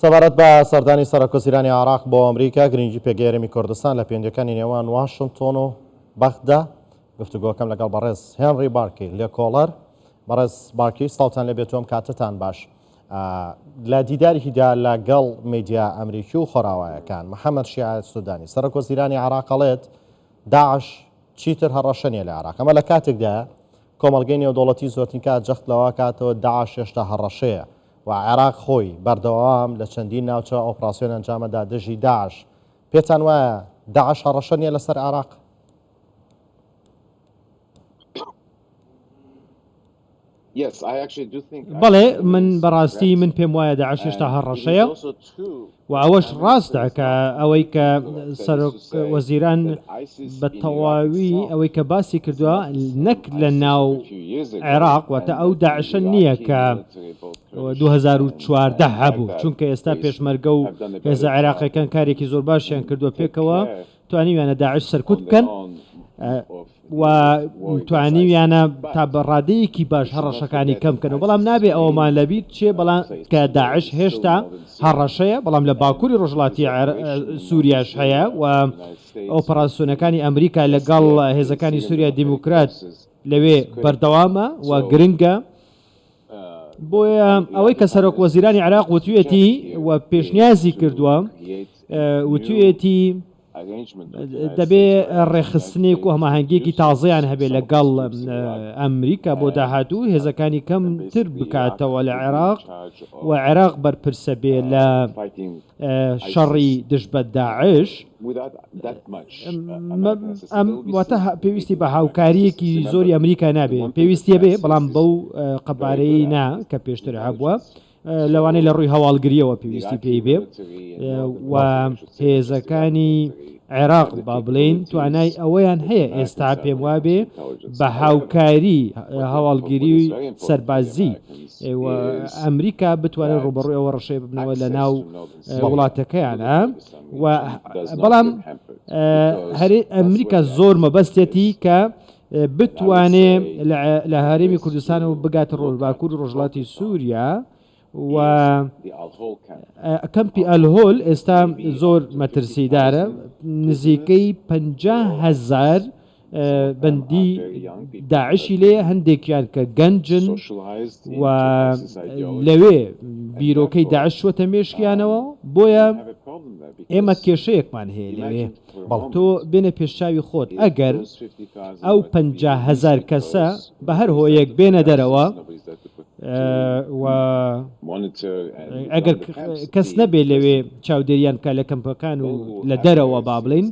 سەبارەت بە سەردانی سەرۆکوەزیرانی عێراق بۆ ئەمریکا گرنگی پێگەیەرێمی کوردستان لە پەیوەندیەکانی نێوان واشنتۆن و بەغدا گفتوگۆکەم لەگەڵ بەڕێز هێنری بارکی لێ کۆڵەر. بەڕێز بارکی ساڵتان لێ بێتۆم کاتتان باش. لە دیدارێکیدا لەگەڵ میدیا ئەمریکی و خۆراوایەکان محەممەد شیعە سودانی سەرۆکوەزیرانی عێراقەڵێت داعش چیتر هەڕەشە نیە لە عێراق. ئەمە لە کاتێکدا کۆمەڵگەی نێودەوڵەتی زۆرترین کات جەخت لەوە کاتەوە داعش هێشتا هەڕەشەیە و عێراق خۆی بەردەوام لە چەندین ناوچە ئۆپراسیۆن ئەنجامەدا دژی داعش. پێتان وایە داعش هەڕەشە نیە لەسەر عێراق؟ بەڵێ من بەڕاستی من پێم وایە داعش هێشتا هەڕەشەیە و ئەوەش ڕاستە کە ئەوەی کە سەرۆکوەزیران بە تەواوی ئەوەی کە باسی کردووە نەک لە ناو عێراق واتە ئەو داعشە نییە کە 2014 هەبوو، چونکە ئێستا پێشمەرگە و هێزە عێراقیەکان کارێکی زۆر باشیان کردووە پێکەوە توانیویانە داعش سەرکوت بکەن و توانیویانە تا بەڕادەیەکی باش هەڕەشەکانی کەم بکەنەوە. بەڵام نابێ ئەوەمان لەبییر چێ بەڵام کە داعش هێشتا هەڕەشەیە، بەڵام لە باکووری ڕۆژهەڵاتی سووریاش هەیە و ئۆپەراسیۆنەکانی ئەمریکا لەگەڵ هێزەکانی سووریا دیموکرات لەوێ بەردەوامە و گرنگە. بۆیە ئەوەی کە سەرۆکوەزیرانی عێراق وتوێتی و پێشنیازی کردووە وتوێتی دەبێ ڕێخستنێک و هەماهەنگێکی تازەیان هەبێت لەگەڵ ئەمریکا بۆ داهاتوو هێزەکانی کەمتر بکاتەوە لە عێراق و عێراق بەرپرسە بێ لە شەڕی دژ بە داعش. واتە پێویستی بە هاوکاریەکی زۆری ئەمریکا نابێ، پێویستیە بێ بەڵام بەو قەبارەی نا کە پێشتر هەبووە لەوانەیە لە ڕووی هەواڵگریەوە پێویستی پێی بێ و هێزەکانی عێراق با بڵێن توانای ئەوەیان هەیە ئێستا پێم وابێ بە هاوکاری هەواڵگیری سەربازی ئەمریکا بتوانێت ڕوبەڕووی ئەوە ڕەشەی ببنەوە لە ناو وڵاتەکەیانە. بەڵام ئەمریکا زۆر مەبەستێتی کە بتوانێ لە هەرێمی کوردستانەوە بگاتە ڕۆژباکوور ڕۆژهەڵاتی سووریا و کەمپی ئەلهۆل ئێستا زۆر مەترسیدارە، نزیکەی 50,000 بەندی داعشی لێ، هەندێکیان کە گەنجن و لەوێ بیرۆکەی داعش شوەتە مێشکیانەوە. بۆیە ئێمە کێشەیەکمان هەیە لەوێ، تۆ بێنە پێشچاوی خۆت ئەگەر ئەو 50,000 کەسە بە هەر هۆیەک بێنە دەرەوە و ئەگەر کەس نەبێ لەوێ چاودێریان کا لە کەمپەکان و لە دەرەوە با بڵین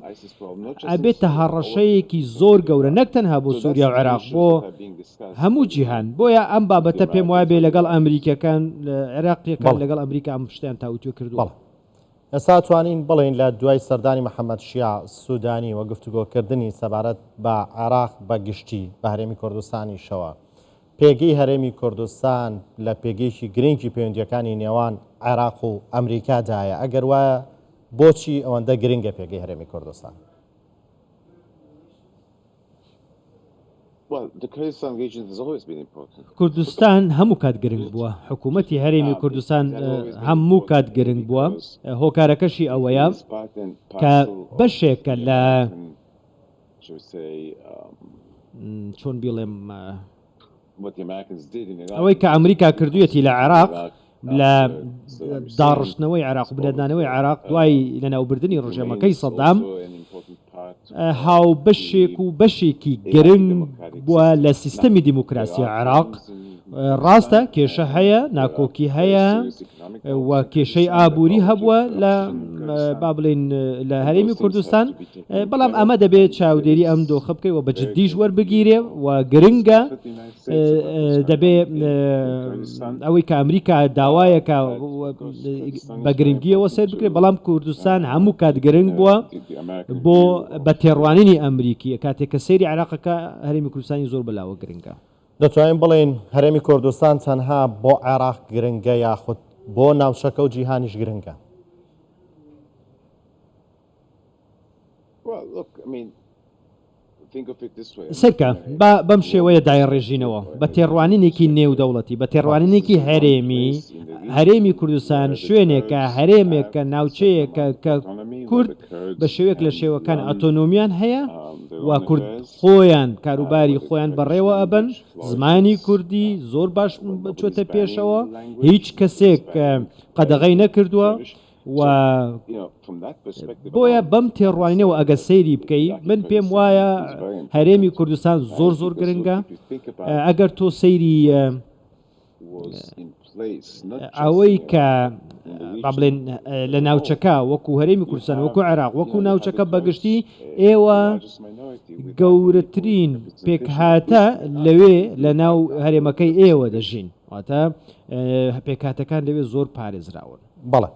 ئەبێتە هەڕەشەیەکی زۆر گەورە نەک تەنها بۆ سووریا و عێراق بۆ هەموو جیهان. بۆیە ئەم بابەتە پێم وایە بێ لەگەڵ ئەمریکەکان عێراقیەکان لەگەڵ ئەمریکا ئەم شتیان تاوتوێ کردووە. ئێستا توانین بڵین لە دوای سەردانی محەممەد شیع سودانی و گفتوگۆکردنی سەبارەت بە عێراق بە گشتی بە هەرێمی کوردستانی شەوە پێگەی هەرێمی کوردستان لە پێگەیشی گرنگی پەیوەندیەکانی نێوان عێراق و ئەمریکادایە؟ ئەگەر وایە بۆچی ئەوەندە گرنگە پێگەی هەرێمی کوردستان؟ کوردستان هەموو کات گرنگ بووە، حکوومەتی هەرێمی کوردستان هەموو کات گرنگ بووە. هۆکارەکەشی ئەوەیە کە بەشێکە لە چۆن بڵێم ئەوەی کە ئەمریکا کردوویەتی لە عێراق لە داڕشتنەوەی عێراق و بنێدانەوەی عێراق دوای لەناوبردنی ڕژێمەکەی سەدام هاو بەشێک و بەشێکی گرنگ بووە لە سیستەمی دیموکراسی عێراق. ڕاستە کێشە هەیە، ناکۆکی هەیە و کێشەی ئابووری هەبووە لە با بڵێن لە هەرێمی کوردستان، بەڵام ئەمە دەبێت چاودێری ئەم دۆخە بکەیت و بە جددیش وەربگیرێ و گرنگە دەبێت ئەوەی کە ئەمریکا داوایەکە بە گرنگیەوە سەر بکرێت، بەڵام کوردستان هەموو کات گرنگ بووە بۆ بە تێڕوانینی ئەمریکی کاتێک کە سەیری عێراقەکە هەرێمی کوردستانی زۆر بەلاوە گرنگە. دەتوانین بڵێن هەرێمی کوردستان تەنها بۆ عێراق گرنگە یاخود بۆ ناوچەکە و جیهانیش گرنگە؟ سەرکە بەم شێوەیە دایڕێژینەوە بە تێڕوانینێکی نێودەوڵەتی بە تێڕوانینێکی هەرێمی کوردستان شوێنێکە هەرێمێکە ناوچەیەکە کە کورد بە شێوەیەک لە شێوەکان ئۆتۆنۆمیان هەیە و کورد خۆیان کاروباری خۆیان بەڕێوە ئەبن زمانی کوردی زۆر باش چۆتە پێشەوە هیچ کەسێک قەدەغەی نەکردووە و بۆیە بەم تێڕوانینەوە ئەگە سەیری بکەی من پێم وایە هەرێمی کوردستان زۆر گرنگە ئەگەر تۆ سەیری ئەوەی کە بڵێن لە ناوچەکە وەکو هەرێمی کوردستان وەکو عێراق وەکو ناوچەکە بەگشتی ئێوە گەورەترین پێکهاتە لەوێ لە ناو هەرێمەکەی ئێوە دەژین واتە پێکهاتەکان لەوێ زۆر پارێزراون. بەڵێ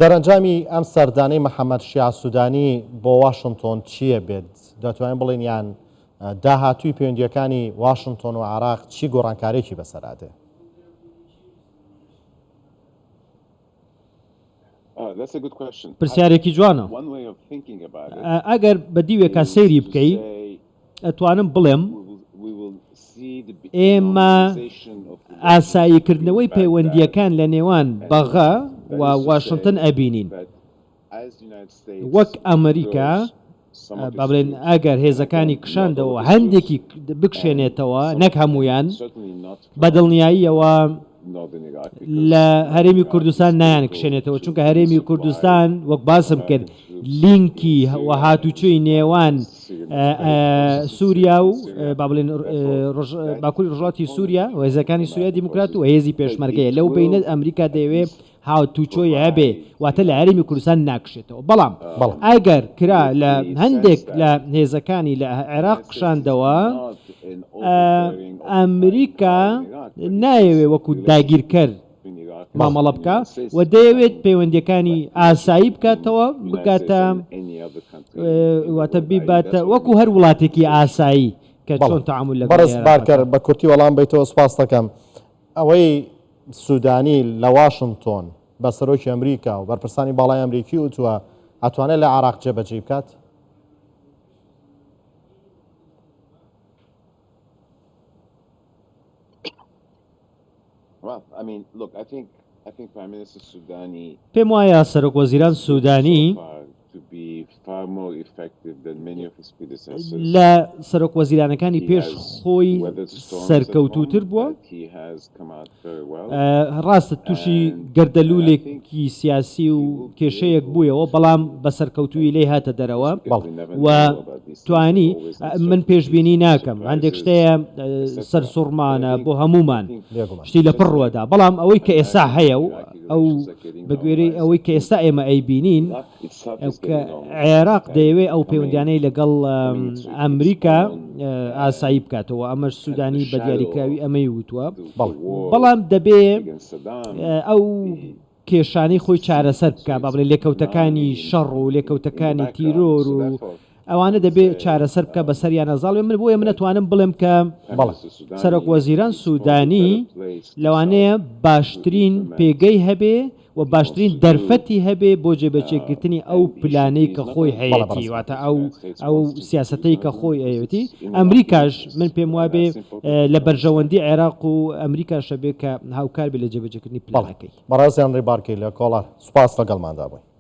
دەرەنجامی ئەم سەردانەی محەممەد شیع سوودانی بۆ واشنگتۆن چییە بێت دەتوانین بڵێن یان داهاتووی پەیوەندیەکانی واشنگتۆن و عێراق چی گۆڕانکارێکی بەسەراتێ؟ پرسیارێکی جوانە. ئەگەر بە دیوێکە سەیری بکەی ئەتوانم بڵێم ئێمە ئاساییکردنەوەی پەیوەندیەکان لە نێوان بەغا و واشنگتن ئەبینین وەک ئەمریکا با بڵێن ئەگەر هێزەکانی کشاندەوە هەندێکی بکشێنێتەوە نەک هەمویان بە دڵنیاییەوە لە هەرێمی کوردستان نایان کشێنێتەوە چونکە هەرێمی کوردستان وەک باسم کرد لینکی و هاتوچۆی نێوان سووریا و با بڵێن باکووری ڕۆژهەڵاتی سووریا و هێزەکانی سووریا دیموکرات و هێزی پێشمەرگەیە لەو بینە ئەمریکا دەیەوێت هاوتوچۆی هەبێ واتە لە هەرێمی کوردستان ناکشێتەوە بەڵام ئەگەر کرا لە هەندێک لە هێزەکانی لە عێراق کشاندەوە ئەمریکا نایەوێ وەکو داگیرکەر مامەڵە بکە و دەیەوێت پەیوەندیەکانی ئاسایی بکاتەوە بکاتە واتە بیباتە وەکو هەر وڵاتێکی ئاسایی کە چۆن تەعامل لەگەڵ بەڕێز بارکەر بە کورتی وەڵام بیتەوە سوپاس دەکەم ئەوەی سوودانی لە واشنگتۆن بە سەرۆکی ئەمریکا و بەرپرسانی باڵای ئەمریکی وتووە ئەتوانێت لە عێراق جێبەجێ بکات؟ پێم وایە سەرۆکوەزیران سوودانی لە سەرۆکوەزیرانەکانی پێش خۆی سەرکەوتووتر بووە ڕاستە تووشی گەردەلوولێکی سیاسی و کێشەیەک بوویەوە بەڵام بە سەرکەوتووی لێ هاتە دەرەوە و توانی من پێشببینی ناکەم هەندێک شتەیە سەرسوڕمانە بۆ هەمومان شتی لە پڕوەدا بەڵام ئەوەی کە ئێستا هەیە و ئەو بەگوێرەی ئەوەی کە ئێستا ئێمە ئەیبینین عێراق دەیەوێت ئەو پەیوەندیانەی لەگەڵ ئەمریکا ئاسایی بکاتەوە ئەمەش سوودانی بە دیاریکراوی ئەمەی وتووە بەڵام دەبێ ئەو کێشانەی خۆی چارەسەر بکە با بڵێ لێکەوتەکانی شەڕ و لێکەوتەکانی تیرۆر و ئەوانە دەبێت چارەسەر بکە بەسەریان نەزاڵێ من بۆیە من نەتوانم بڵێم کە سەرۆکوەزیران سوودانی لەوانەیە باشترین پێگەی هەبێ و باشترین دەرفەتی هەبێ بۆ جێبەجێگرتنی ئەو پلانەی کە خۆی هەیەتی واتە ئەو سیاسەتەی کە خۆی ئەوێتی ئەمریکاش من پێم وابێ لە بەرژەوەندی عێراق و ئەمریکاشە بێ کە هاوکار بێ لە جێبەجێکردنی پلانەکەی. بەڕاستیان ڕێبارکەی لە کۆڵار سوپاس لەگەڵماندا بووین.